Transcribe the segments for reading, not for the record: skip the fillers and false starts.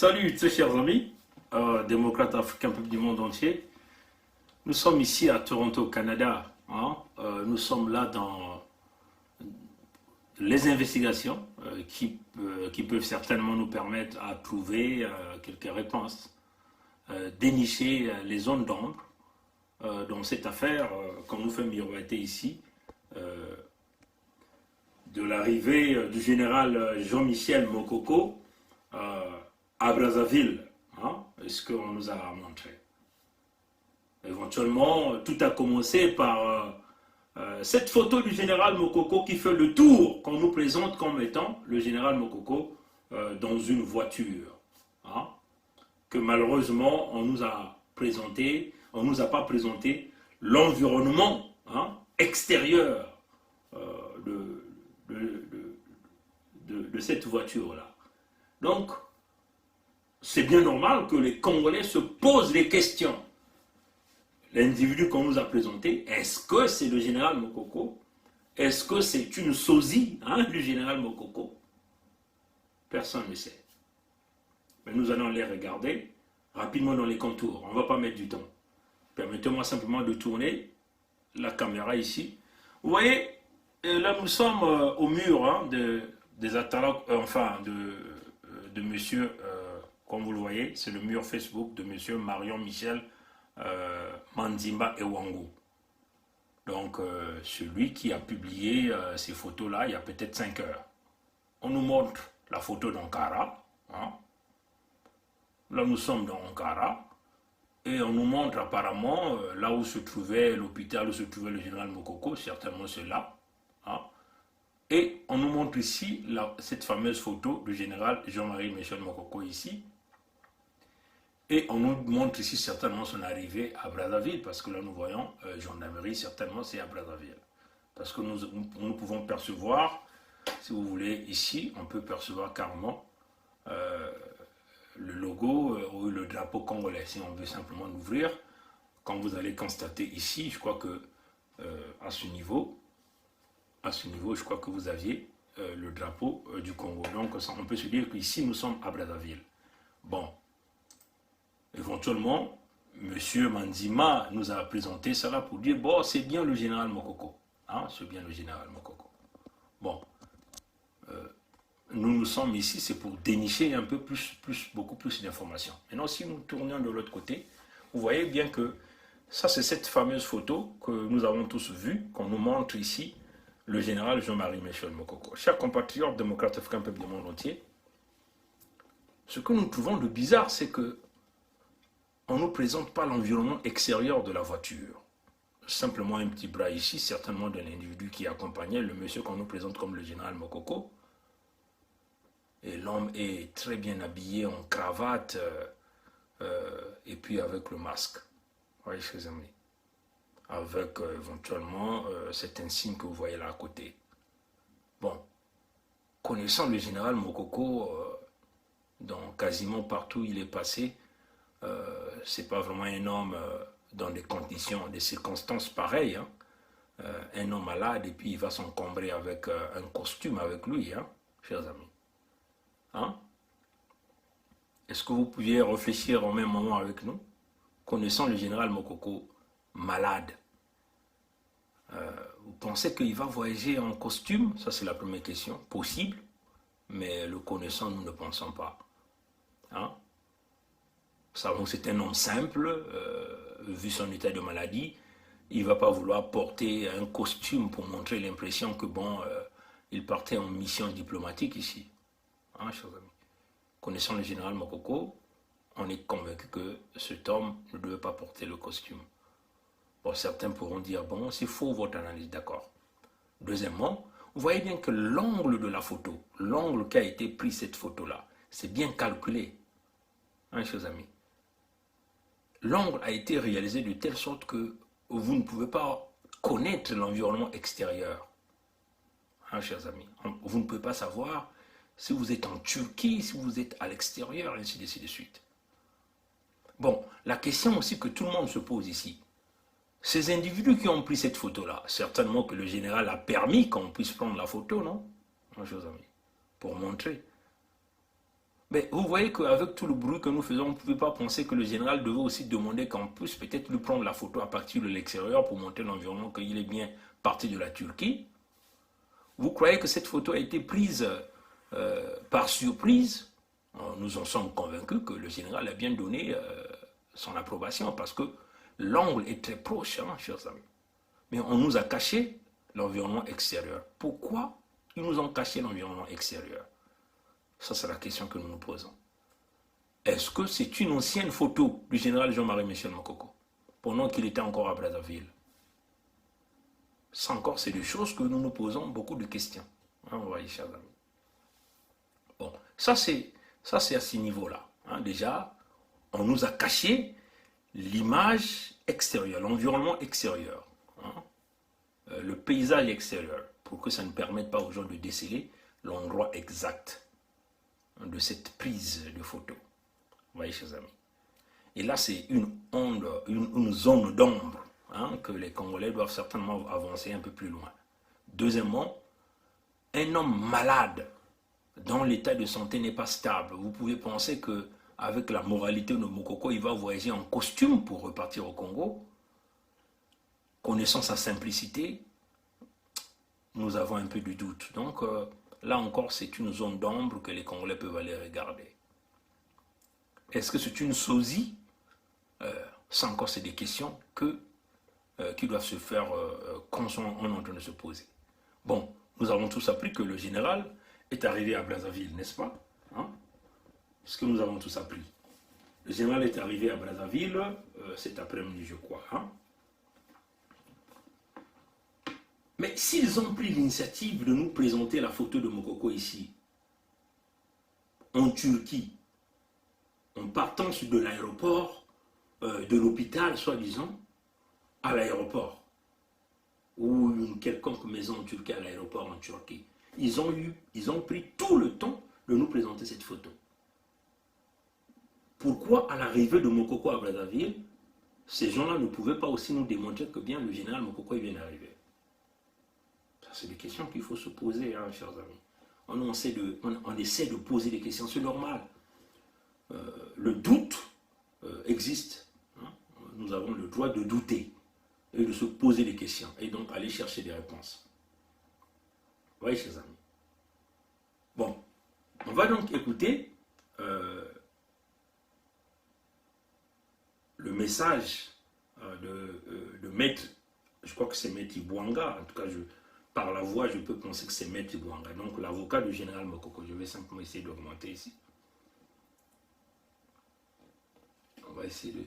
Salut, très chers amis, démocrates africains, peuple du monde entier. Nous sommes ici à Toronto, au Canada. Nous sommes là dans les investigations qui peuvent certainement nous permettre à trouver quelques réponses, dénicher les zones d'ombre dans cette affaire, comme nous fait miroiter ici, de l'arrivée du général Jean-Michel Mokoko à Brazzaville. Ce qu'on nous a montré. Éventuellement, tout a commencé par cette photo du général Mokoko qui fait le tour qu'on nous présente comme étant le général Mokoko dans une voiture. Que malheureusement, on nous a présenté, on ne nous a pas présenté l'environnement extérieur de cette voiture-là. Donc, c'est bien normal que les Congolais se posent des questions. L'individu qu'on nous a présenté, est-ce que c'est le général Mokoko? Est-ce que c'est une sosie du général Mokoko? Personne ne sait. Mais nous allons les regarder rapidement dans les contours. On ne va pas mettre du temps. Permettez-moi simplement de tourner la caméra ici. Vous voyez, là nous sommes au mur des attaques, de monsieur... comme vous le voyez, c'est le mur Facebook de M. Marion Michel Manzimba Ewango. Donc, celui qui a publié ces photos-là il y a peut-être 5 heures. On nous montre la photo d'Ankara. Là, nous sommes dans Ankara. Et on nous montre apparemment là où se trouvait l'hôpital, où se trouvait le général Mokoko, certainement c'est là. Et on nous montre ici cette fameuse photo du général Jean-Marie Michel Mokoko ici. Et on nous montre ici certainement son arrivée à Brazzaville, parce que là nous voyons gendarmerie, certainement c'est à Brazzaville. Parce que nous pouvons percevoir, si vous voulez, ici, on peut percevoir carrément le logo ou le drapeau congolais, si on veut simplement l'ouvrir. Quand vous allez constater ici, je crois que à ce niveau, je crois que vous aviez le drapeau du Congo. Donc on peut se dire qu'ici nous sommes à Brazzaville. Bon. Éventuellement, M. Manzima nous a présenté cela pour dire, bon, c'est bien le général Mokoko. C'est bien le général Mokoko. Bon, nous sommes ici, c'est pour dénicher un peu beaucoup plus d'informations. Maintenant, si nous tournons de l'autre côté, vous voyez bien que ça, c'est cette fameuse photo que nous avons tous vue, qu'on nous montre ici, le général Jean-Marie Michel Mokoko. Chers compatriotes démocrates africains, peuple du monde entier, ce que nous trouvons de bizarre, c'est que on ne nous présente pas l'environnement extérieur de la voiture. Simplement un petit bras ici, certainement d'un individu qui accompagnait le monsieur qu'on nous présente comme le général Mokoko. Et l'homme est très bien habillé en cravate et puis avec le masque. Oui, chers amis. Avec éventuellement cet insigne que vous voyez là à côté. Bon, connaissant le général Mokoko, dans quasiment partout où il est passé, c'est pas vraiment un homme dans des conditions, des circonstances pareilles. Un homme malade et puis il va s'encombrer avec un costume avec lui, chers amis. Est-ce que vous pouviez réfléchir au même moment avec nous? Connaissant le général Mokoko malade, vous pensez qu'il va voyager en costume? Ça c'est la première question. Possible, mais le connaissant, nous ne pensons pas. Nous savons que c'est un homme simple, vu son état de maladie. Il ne va pas vouloir porter un costume pour montrer l'impression que, bon, il partait en mission diplomatique ici. Chers amis. Connaissant le général Mokoko, on est convaincu que cet homme ne devait pas porter le costume. Bon, certains pourront dire, bon, c'est faux votre analyse, d'accord. Deuxièmement, vous voyez bien que l'angle de la photo, l'angle qu'a été pris cette photo-là, c'est bien calculé. Chers amis. L'angle a été réalisé de telle sorte que vous ne pouvez pas connaître l'environnement extérieur. Chers amis, vous ne pouvez pas savoir si vous êtes en Turquie, si vous êtes à l'extérieur, ainsi de suite. Bon, la question aussi que tout le monde se pose ici, ces individus qui ont pris cette photo-là, certainement que le général a permis qu'on puisse prendre la photo, non? Chers amis, pour montrer. Mais vous voyez qu'avec tout le bruit que nous faisons, on ne pouvait pas penser que le général devait aussi demander qu'on puisse peut-être lui prendre la photo à partir de l'extérieur pour montrer l'environnement, qu'il est bien parti de la Turquie. Vous croyez que cette photo a été prise par surprise? Nous en sommes convaincus que le général a bien donné son approbation parce que l'angle est très proche, hein, chers amis. Mais on nous a caché l'environnement extérieur. Pourquoi ils nous ont caché l'environnement extérieur? Ça, c'est la question que nous nous posons. Est-ce que c'est une ancienne photo du général Jean-Marie Michel Mokoko pendant qu'il était encore à Brazzaville? Ça encore, c'est des choses que nous nous posons beaucoup de questions. Hein, vous voyez, chers amis. Bon, ça c'est à ce niveau-là. Hein. Déjà, on nous a caché l'image extérieure, l'environnement extérieur, hein, le paysage extérieur, pour que ça ne permette pas aux gens de déceler l'endroit exact de cette prise de photo. Vous voyez, chers amis. Et là, c'est une zone d'ombre, hein, que les Congolais doivent certainement avancer un peu plus loin. Deuxièmement, un homme malade dont l'état de santé n'est pas stable. Vous pouvez penser qu'avec la moralité de Mokoko, il va voyager en costume pour repartir au Congo. Connaissant sa simplicité, nous avons un peu de doute. Donc, là encore, c'est une zone d'ombre que les Congolais peuvent aller regarder. Est-ce que c'est une sosie? Ça encore, c'est des questions qui doivent se faire quand on est en train de se poser. Bon, nous avons tous appris que le général est arrivé à Brazzaville, n'est-ce pas? Hein? Ce que nous avons tous appris. Le général est arrivé à Brazzaville cet après-midi, je crois. Hein? Mais s'ils ont pris l'initiative de nous présenter la photo de Mokoko ici, en Turquie, en partant de l'aéroport, de l'hôpital, soi-disant, à l'aéroport, ou une quelconque maison en Turquie à l'aéroport en Turquie, ils ont pris tout le temps de nous présenter cette photo. Pourquoi à l'arrivée de Mokoko à Brazzaville, ces gens-là ne pouvaient pas aussi nous démontrer que bien le général Mokoko vient d'arriver? Ça, c'est des questions qu'il faut se poser, hein, chers amis. On essaie de poser des questions, c'est normal. Le doute existe. Hein. Nous avons le droit de douter et de se poser des questions et donc aller chercher des réponses. Vous voyez, chers amis. Bon, on va donc écouter le message de Maître, je crois que c'est Maître Ibouanga, en tout cas, par la voix, je peux penser que c'est Maître Ibouanga, donc l'avocat du général Mokoko. Je vais simplement essayer d'augmenter ici. On va essayer de...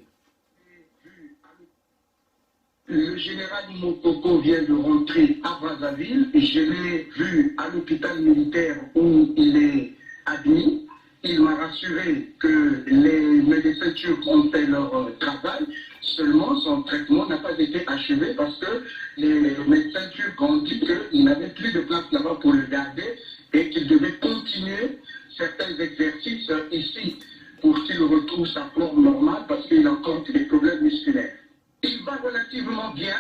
Le général Mokoko vient de rentrer à Brazzaville et je l'ai vu à l'hôpital militaire où il est admis. Il m'a rassuré que les médecins turcs ont fait leur travail, seulement son traitement n'a pas été achevé parce que les médecins turcs ont dit qu'il n'avait plus de place là-bas pour le garder et qu'il devait continuer certains exercices ici pour qu'il retrouve sa forme normale parce qu'il a encore des problèmes musculaires. Il va relativement bien,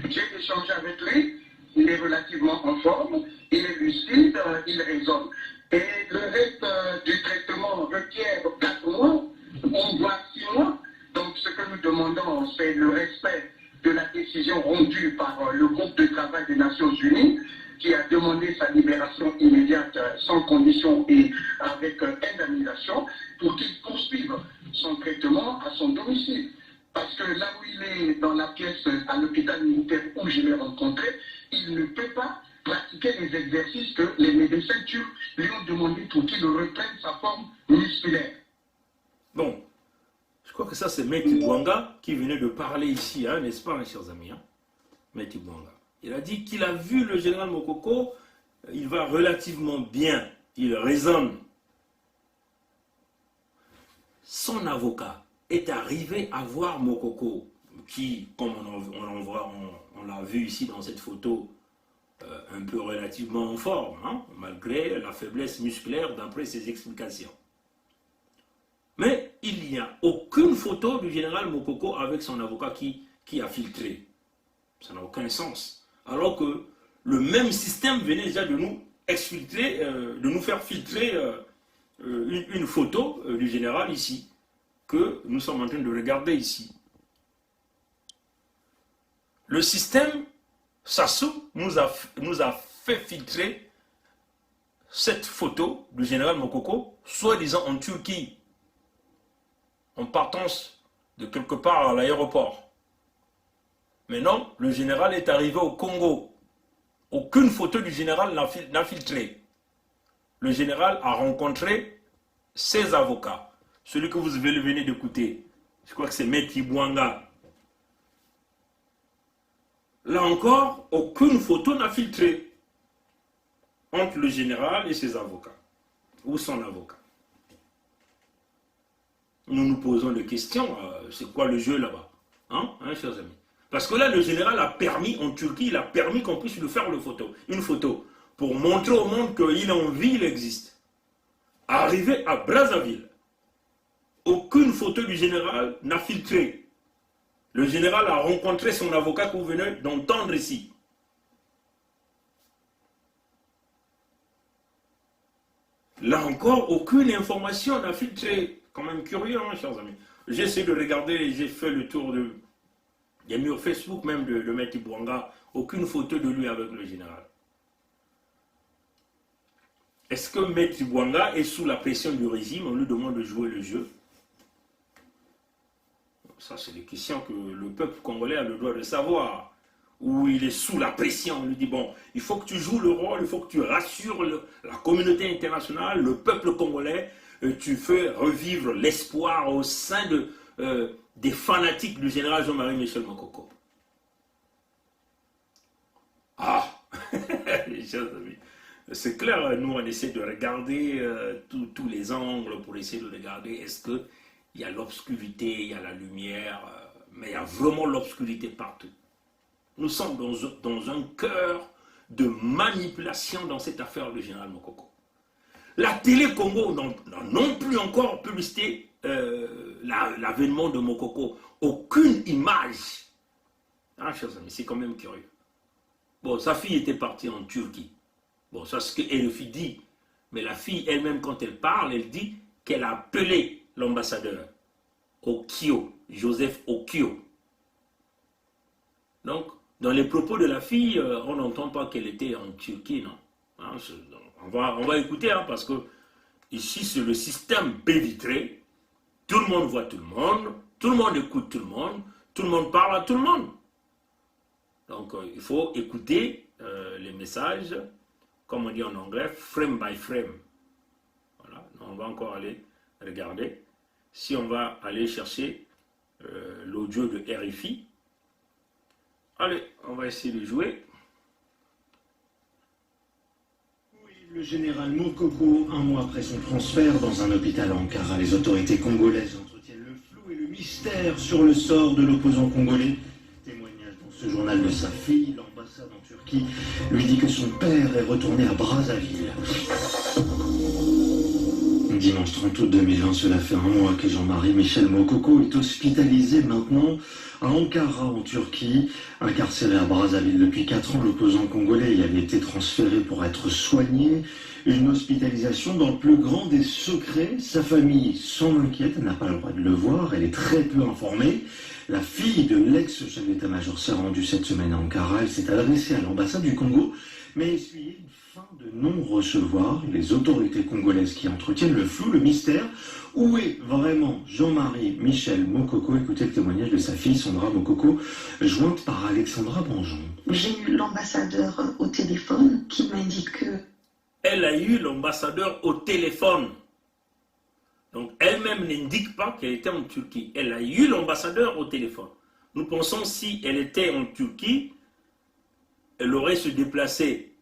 j'ai échangé avec lui, il est relativement en forme, il est lucide, il raisonne. Et le reste du traitement requiert 4 mois, on voit 6 mois. Donc ce que nous demandons, c'est le respect de la décision rendue par le groupe de travail des Nations Unies, qui a demandé sa libération immédiate sans condition et avec indemnisation, pour qu'il poursuive son traitement à son domicile. Parce que là où il est dans la pièce à l'hôpital militaire où je l'ai rencontré, il ne peut pas pratiquer les exercices que les médecins turcs lui ont demandé pour qu'il reprenne sa forme musculaire. Bon, je crois que ça c'est Maître Ibouanga qui venait de parler ici, hein, n'est-ce pas, mes chers amis, hein? Maître Ibouanga. Il a dit qu'il a vu le général Mokoko, il va relativement bien, il raisonne. Son avocat est arrivé à voir Mokoko, qui, comme on l'a vu ici dans cette photo, un peu relativement en forme, hein, malgré la faiblesse musculaire d'après ses explications. Mais il n'y a aucune photo du général Mokoko avec son avocat qui a filtré. Ça n'a aucun sens. Alors que le même système venait déjà de nous exfiltrer, de nous faire filtrer une photo du général ici, que nous sommes en train de regarder ici. Le système Sassou nous a fait filtrer cette photo du général Mokoko, soi-disant en Turquie, en partance de quelque part à l'aéroport. Mais non, le général est arrivé au Congo. Aucune photo du général n'a filtré. Le général a rencontré ses avocats. Celui que vous venez d'écouter, je crois que c'est Maître Bouanga. Là encore, aucune photo n'a filtré entre le général et ses avocats, ou son avocat. Nous nous posons des questions, c'est quoi le jeu là-bas, hein, chers amis? Parce que là, le général a permis, en Turquie, il a permis qu'on puisse lui faire une photo, pour montrer au monde qu'il est en vie, il existe. Arrivé à Brazzaville, aucune photo du général n'a filtré. Le général a rencontré son avocat que vous venez d'entendre ici. Là encore, aucune information n'a filtré. Quand même curieux, hein, chers amis. J'ai essayé de regarder, j'ai fait le tour des murs Facebook même de Maître Bouanga. Aucune photo de lui avec le général. Est-ce que Maître Bouanga est sous la pression du régime? On lui demande de jouer le jeu. Ça, c'est des questions que le peuple congolais a le droit de savoir. Ou il est sous la pression. On lui dit, bon, il faut que tu joues le rôle, il faut que tu rassures la communauté internationale, le peuple congolais. Tu fais revivre l'espoir au sein des fanatiques du général Jean-Marie Michel Mokoko. Ah, c'est clair, nous on essaie de regarder tous les angles pour essayer de regarder est-ce que il y a l'obscurité, il y a la lumière, mais il y a vraiment l'obscurité partout. Nous sommes dans un cœur de manipulation dans cette affaire du général Mokoko. La télé Congo n'a non plus encore publicité l'avènement de Mokoko. Aucune image. Ah, chers amis, c'est quand même curieux. Bon, sa fille était partie en Turquie. Bon, ça c'est ce que RFI dit. Mais la fille elle-même, quand elle parle, elle dit qu'elle a appelé l'ambassadeur Okio, Joseph Okio. Donc, dans les propos de la fille, on n'entend pas qu'elle était en Turquie, non. Hein, on va écouter, hein, parce que ici, c'est le système vitré. Tout le monde voit tout le monde écoute tout le monde parle à tout le monde. Donc, il faut écouter les messages, comme on dit en anglais, frame by frame. Voilà, on va encore aller regarder. Si on va aller chercher l'audio de RFI, allez, on va essayer de jouer. Le général Mokoko, un mois après son transfert dans un hôpital à Ankara, les autorités congolaises entretiennent le flou et le mystère sur le sort de l'opposant congolais. Témoignage dans ce journal de sa fille, l'ambassade en Turquie lui dit que son père est retourné à Brazzaville. Dimanche 30 août 2020, cela fait un mois que Jean-Marie Michel Mokoko est hospitalisé maintenant à Ankara en Turquie. Incarcéré à Brazzaville depuis 4 ans, l'opposant congolais y avait été transféré pour être soigné. Une hospitalisation dans le plus grand des secrets. Sa famille s'en inquiète, elle n'a pas le droit de le voir, elle est très peu informée. La fille de l'ex-chef d'état-major s'est rendue cette semaine à Ankara. Elle s'est adressée à l'ambassade du Congo, mais a essuyé une fin de non-recevoir. Les autorités congolaises qui entretiennent le flou, le mystère. Où est vraiment Jean-Marie Michel Mokoko? Écoutez le témoignage de sa fille, Sandra Mokoko, jointe par Alexandra Banjon. J'ai eu l'ambassadeur au téléphone qui m'indique que... Elle a eu l'ambassadeur au téléphone. Donc elle-même n'indique pas qu'elle était en Turquie. Elle a eu l'ambassadeur au téléphone. Nous pensons si elle était en Turquie, elle aurait se déplacé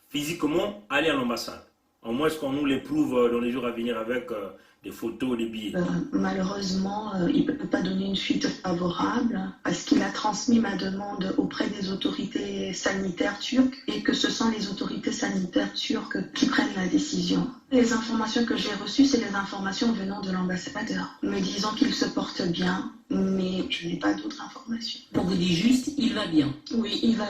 physiquement, aller à l'ambassade. Au moins, est-ce qu'on nous l'éprouve dans les jours à venir avec des photos, des billets. Malheureusement, il ne peut pas donner une suite favorable parce qu'il a transmis ma demande auprès des autorités sanitaires turques et que ce sont les autorités sanitaires turques qui prennent la décision. Les informations que j'ai reçues, c'est les informations venant de l'ambassadeur, me disant qu'il se porte bien, mais je n'ai pas d'autres informations. On vous dit juste, il va bien. Oui, il va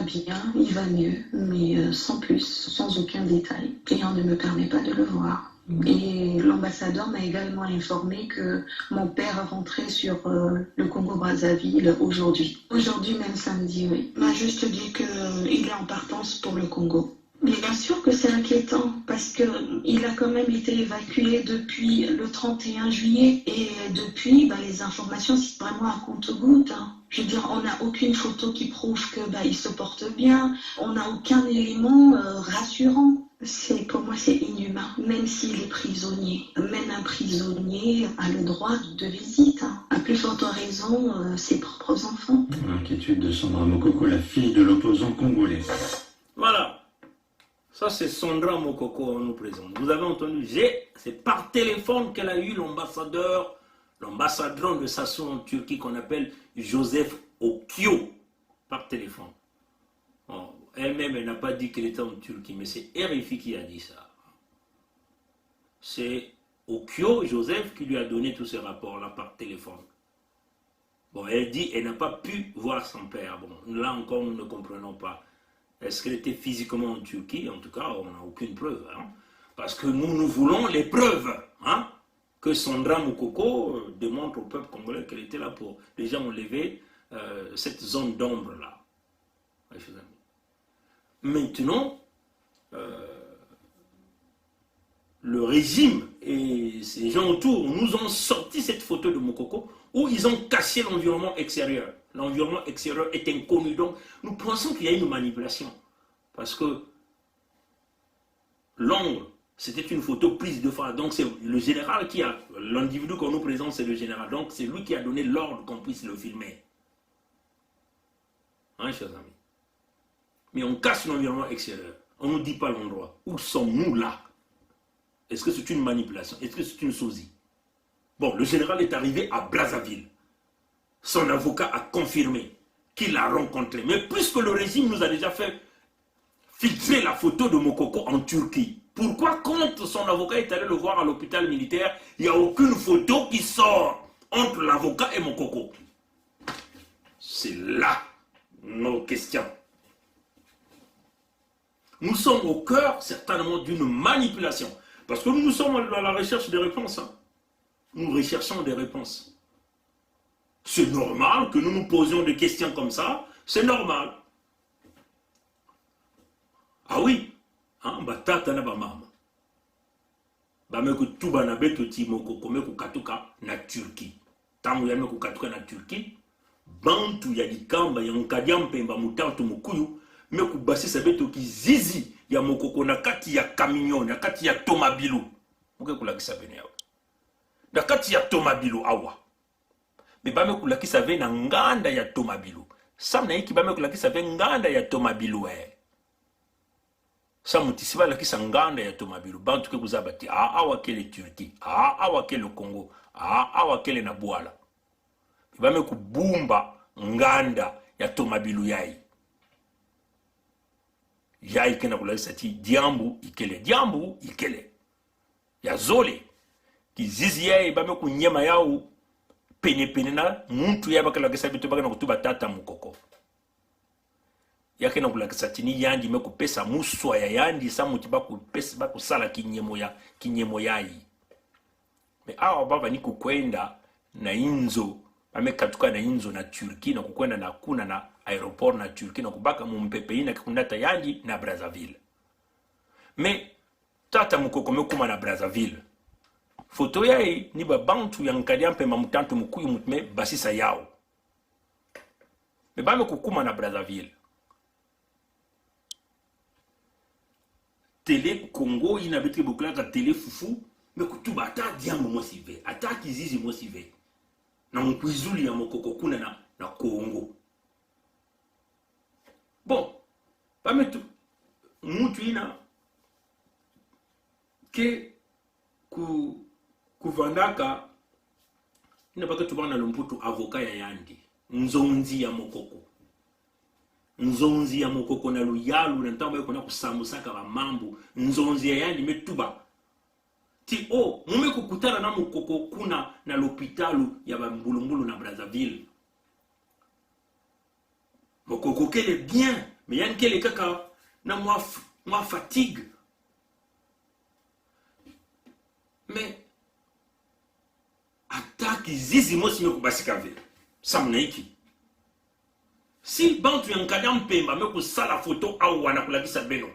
mieux, mais sans plus, sans aucun détail. Et on ne me permet pas de le voir. Et l'ambassadeur m'a également informé que mon père rentrait sur le Congo-Brazzaville aujourd'hui. Aujourd'hui, même samedi, oui. Il m'a juste dit qu'il est en partance pour le Congo. Mais bien sûr que c'est inquiétant parce qu'il a quand même été évacué depuis le 31 juillet et depuis, les informations, c'est vraiment à compte-gouttes. Hein. Je veux dire, on n'a aucune photo qui prouve que il se porte bien, on n'a aucun élément rassurant. Pour moi, c'est inhumain, même s'il est prisonnier. Même un prisonnier a le droit de visite. Hein. À plus forte raison, ses propres enfants. L'inquiétude de Sandra Mokoko, la fille de l'opposant congolais. Voilà. Ça, c'est Sandra Mokoko, on nous présente. Vous avez entendu, c'est par téléphone qu'elle a eu l'ambassadeur, l'ambassadeur de Sassou en Turquie qu'on appelle Joseph Okio, par téléphone. Bon, elle-même, elle n'a pas dit qu'elle était en Turquie, mais c'est RFI qui a dit ça. C'est Okio, Joseph, qui lui a donné tous ces rapports-là par téléphone. Bon, elle dit qu'elle n'a pas pu voir son père. Bon, là encore, nous ne comprenons pas. Est-ce qu'elle était physiquement en Turquie? En tout cas, on n'a aucune preuve. Hein? Parce que nous voulons les preuves. Hein? Que Sandra Mokoko démontre au peuple congolais qu'elle était là pour déjà enlever cette zone d'ombre-là. Maintenant, le régime et ces gens autour nous ont sorti cette photo de Mokoko où ils ont caché l'environnement extérieur. L'environnement extérieur est inconnu. Donc, nous pensons qu'il y a une manipulation. Parce que l'angle, c'était une photo prise de face. Donc, c'est le général qui a... L'individu qu'on nous présente, c'est le général. Donc, c'est lui qui a donné l'ordre qu'on puisse le filmer. Hein, chers amis? Mais on cache l'environnement extérieur. On ne nous dit pas l'endroit. Où sommes-nous là? Est-ce que c'est une manipulation? Est-ce que c'est une sosie? Bon, le général est arrivé à Brazzaville. Son avocat a confirmé qu'il l'a rencontré. Mais puisque le régime nous a déjà fait filtrer la photo de Mokoko en Turquie, pourquoi quand son avocat est allé le voir à l'hôpital militaire, il n'y a aucune photo qui sort entre l'avocat et Mokoko? C'est là nos questions. Nous sommes au cœur certainement d'une manipulation. Parce que nous sommes à la recherche des réponses. Hein. Nous recherchons des réponses. C'est normal que nous nous posions des questions comme ça. C'est normal. Ah oui. Hein, tata na ba mama. Ba me ko tuba na beto ti Mokoko me ko katuka na Turquie. Tangu ya me ko katuka na Turquie. Bantu ya dikamba ya nkadia mpemba mutantu mukuyu. Me ko basisa beto ki zizi ya Mokoko na kati ya camion, na kati ya tomabilu. Muke kulakisa bene yawe. Na kati ya tomabilu awa. Me ba me kulakisa ve na nganda ya tomabilu. Sam na iki ba me kulakisa ve nganda ya tomabilu Sam mutisiba lakisa nganda ya tomabilu. Bantu ke kuzabati awa kele Turquie, awa kele Congo, awa kele na Bwala. Me ba me kubumba nganda ya tomabilu yai. Yai kena kulakisa ti diambu ikele. Ya zole. Kizizi yai ba me kunyema yao pene na muntu ya bakala kisa bitu bakana kutuba tata Mokoko. Yake na kulakisa tini yandi me kupesa muswa ya yandi sa muti bakupesa bakusala kinyemo yai. Me awa baba ni kukwenda na inzo ame katuka na inzo na Turquie na kukwenda na kuna na aéroport na Turquie na kubaka mumpepe ina kundata yandi na Brazzaville. Me tata Mokoko me kuma na Brazzaville. Foto yai ni babantu ya nkadia mpema mutantu mukuyu mutme basisa yao. Me ba me kukuma na Brazzaville. Télé Congo ina betri buklaka télé fufu me kutuba ata diambo mosive, ata kizizi mosive. Na mkwizuli ya Mokoko kuna na Congo. Bon, ba me tu mutu ina ke kuvandaka ina baka tubana lumputu avoka ya yandi nzonzi ya Mokoko. Nzonzi ya Mokoko na luyalu na ntamba yako na kusamusaka ba mambu nzonzi ya yandi metuba ti mume kukutana na Mokoko kuna na l'hôpitalu ya bambulumbulu na Brazzaville. Mokoko kele bien mais yan kele kaka na moi fatigue. Mais ataki zizi mosi me kubasika ve samnaiki si bantu yankanya mpemba me kusala photo au wana kulakisa beno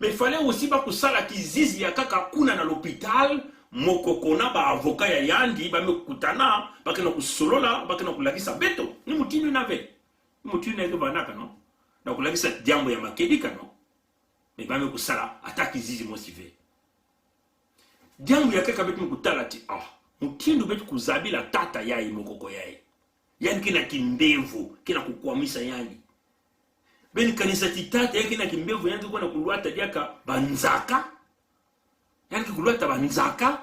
mais il fallait aussi ba kusala kizizi ya kaka kuna na l'hôpital mokoko na ba avocat ya yandi ba me kutana ba kena kusolola ba kena kulakisa beto ni mutinu nave mutinu na banaka no na kulakisa jambo ya makedika no mais ba me kusala ataki zizi mosi ve jambo ya kaka betu mkutala ti mutindo betu kuzabila tata yai mokoko yai yani kina kimbevu kina kukwamisa yani beni kanisa titata yani kina kimbevu yani kuna kulwata diaka banzaka yani kulwata banzaka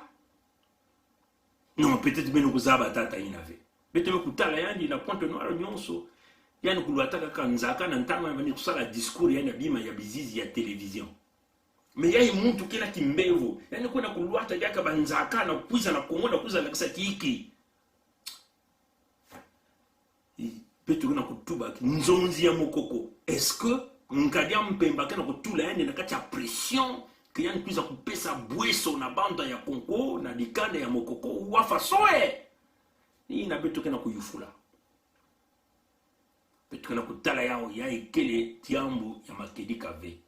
non peut-être beni kuzaba tata inave betu mekutala yani na pointe noire nyonso yani kulwata kaka nzaka na ntama bani kusala discours yani bima ya bizizi ya television mais yai muntu kina kimbevu yani kuna kulwata diaka banzaka na kuiza na kongoda kuiza na kisa kiki petu na kutuba nzonzi ya mokoko est-ce que nkadia mpemba kana kutula yani na kati ya pression que yani kuiza kupesa bweso na banda ya konko na dikane ya mokoko uwafa soe ni na betu kana kuyufula petu kana kutala yao ya ikele tiambu ya makedika ve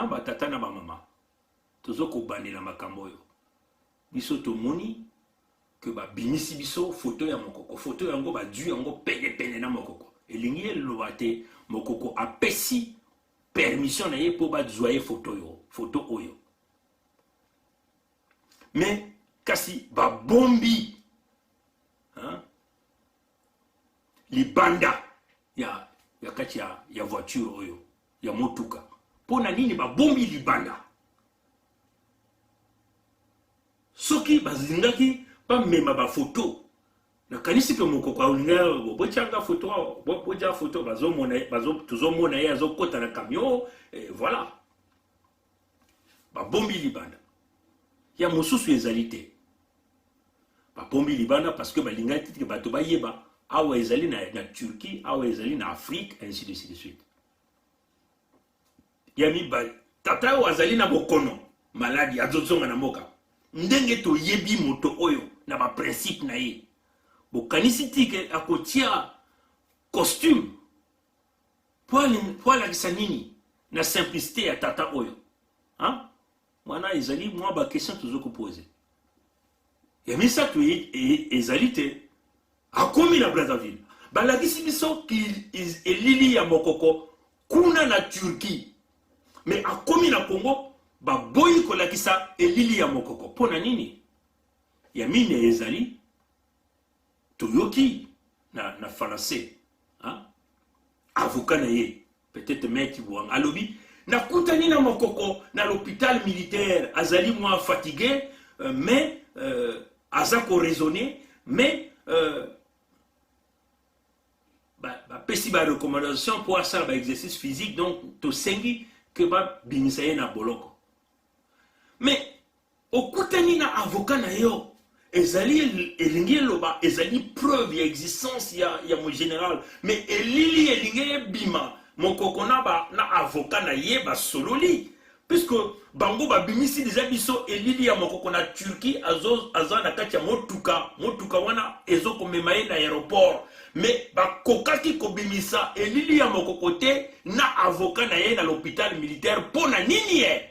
batata na bamama tozo kobandela makambo yo biso tomoni que ba binisi biso photo ya mokoko photo yango ba du yango pene na mokoko elingi elobate mokoko apesi permission na ye po ba zoyer photo oyo mais kasi ba bombi libanda ya kati ya voiture oyo ya motuka pona nini ba bombi libanda soki bazingaki ba mema ba photo na kanisi pe mokoko alinga bochanga photo boja photo tuzomona ye azokota na camion et voilà ba bombi libanda ya mosusu ezalité ba bombi libanda parce que balinga tiki bato bayeba awa ezali na Turquie awa ezali na Afrique ainsi de suite yami ba tata o azali na bokono maladi azozonga na mboka ndenge to yebi moto oyo na ba principe na ye bokanisi tike akotia costume pour la kisanini na simplicité ya tata oyo mwana ezali mwa ba question tuzo ko poser yami sa to ezali te akomi na Brazzaville balakisi biso ki elili ya mokoko kuna na Turquie mais akomi na Congo baboyi kolakisa elili ya mokoko pona nini ya mine ezali toyoki na français avocat na ye peut-être maître Bouang alobi na kutani na mokoko na l'hôpital militaire azali moi fatigué mais azako raisonner mais pesi ba recommandation pour ça ba exercice physique donc to sengi que ba bimisaye na boloko mais okutani na avocat na yo ezali elingi loba ezali preuve ya existence ya mon général mais elili elingi bima mokoko na avocat na ye ba sololi puisque bango ba bimisi déjà biso elili ya mokoko na Turquie azo na kati ya motuka wana ezoko memaye na aéroport mais ba kokaki ko bimisa elili ya mokoko te na avocat na ye na l'hôpital militaire pona nini ye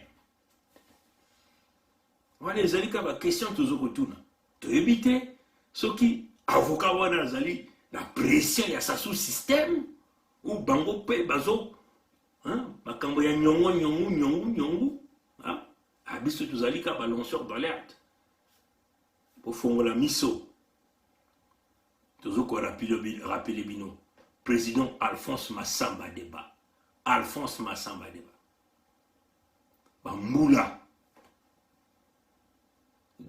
wana ezali ka ba question tozoko tuna to éviter soki avocat wana azali na pression ya sa sous système ou bango pe bazo makambo ya nyongu abiso tozali ka ba lanceur d'alerte pour fongola miso tozoko rappeler bino président Alphonse Massamba Deba bambula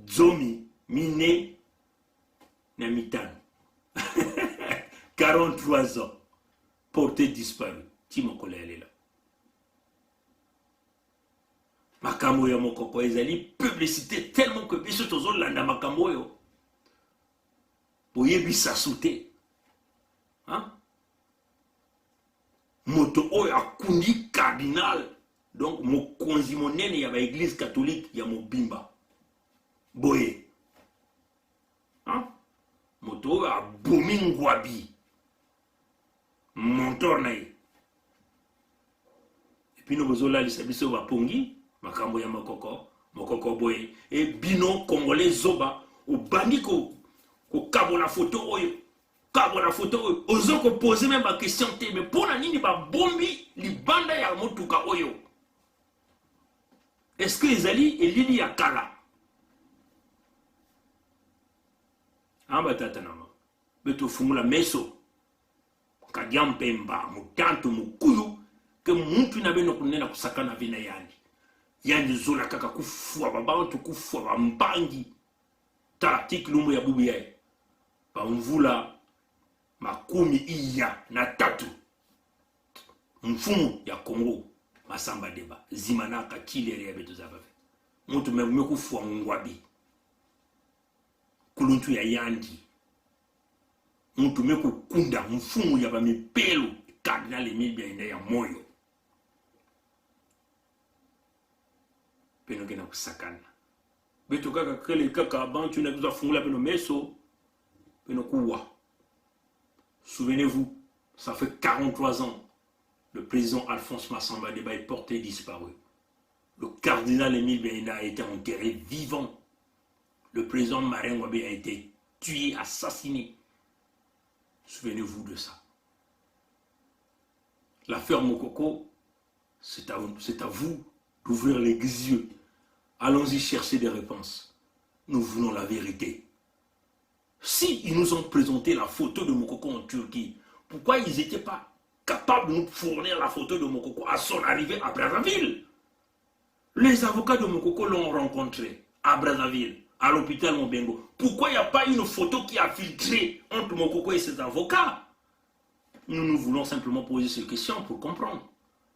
zomi mine na mitano 43 ans porté disparu timokolo yalela makambo ya mokoko ezali publicité tellement que biso tozolanda makambo oyo boyebisa sute moto oyo akundi cardinal Donc, mokonzi monene ya ba église catholique ya mobimba. Boye. Hein? Moto a bomingwabi. Montor na ye. Et puis nous besoin là les services va pongi, makambo ya mokoko boye. Et bino congolais zoba au bandiko ko kabo la photo oyo. Kabo la photo oyo. Ozo ko poser même ma question te mais pour na nini ba bombi libanda ya motuka oyo. Est-ce que les ali elili ya kala? Amba tata nama. Beto fumula meso. Kadiampemba, mutanto mukuyu, ke muntu na beno kunena kusakana vina yani. Yani zola kaka kufua, babantu kufua, bambangi. Taratiki lumu ya bubu yae. Bamvula makumi iya na tatu. Mfumu ya Kongo, Masamba Deba, Zimanaka, Chilere ya beto zabafe. Muntu mekufua ngwabi. Kuluntu ya yandi. Mtu meko kunda mfumu ya bamipelo Cardinal Emile Biaenda ya moyo peno kena kusakana beto kaka kele kaka abantu na kuza fungula peno meso peno kuwa. Souvenez-vous, ça fait 43 ans le président Alphonse Massamba Deba est porté disparu. Le cardinal Emile Biaenda a été enterré vivant. Le président Marin Wabe a été tué, assassiné. Souvenez-vous de ça. L'affaire Mokoko, c'est à vous d'ouvrir les yeux. Allons-y chercher des réponses. Nous voulons la vérité. Si ils nous ont présenté la photo de Mokoko en Turquie, pourquoi ils n'étaient pas capables de nous fournir la photo de Mokoko à son arrivée à Brazzaville? Les avocats de Mokoko l'ont rencontré à Brazzaville, à l'hôpital Mobengo. Pourquoi il n'y a pas une photo qui a filtré entre Mokoko et ses avocats? Nous voulons simplement poser ces questions pour comprendre.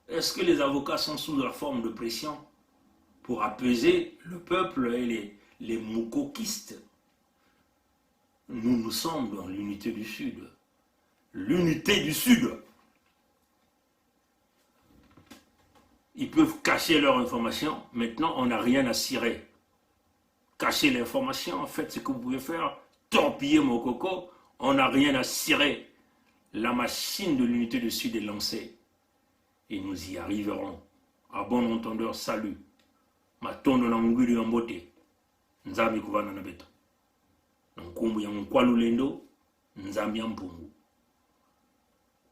Est-ce que les avocats sont sous la forme de pression pour apaiser le peuple et les mokokistes? Nous sommes dans l'unité du Sud. L'unité du Sud. Ils peuvent cacher leur information. Maintenant, on n'a rien à cirer. Cacher l'information, en fait, ce que vous pouvez faire, torpiller Mokoko, on n'a rien à cirer. La machine de l'unité du Sud est lancée. Et nous y arriverons. À bon entendeur, salut. Matondo na ngwiri ya mbote. Nzambi kuvana na beto. Nkumbu ya nkwalu lendo. Nzambi ya mpungu.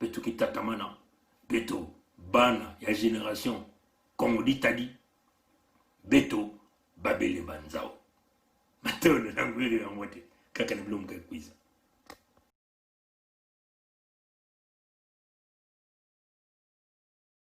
Beto kitatamana. Beto bana ya génération. Kongo ditadi. Beto babele banzao. Matondo na ngwiri ya mbote. Kaka ni blum kakwiza.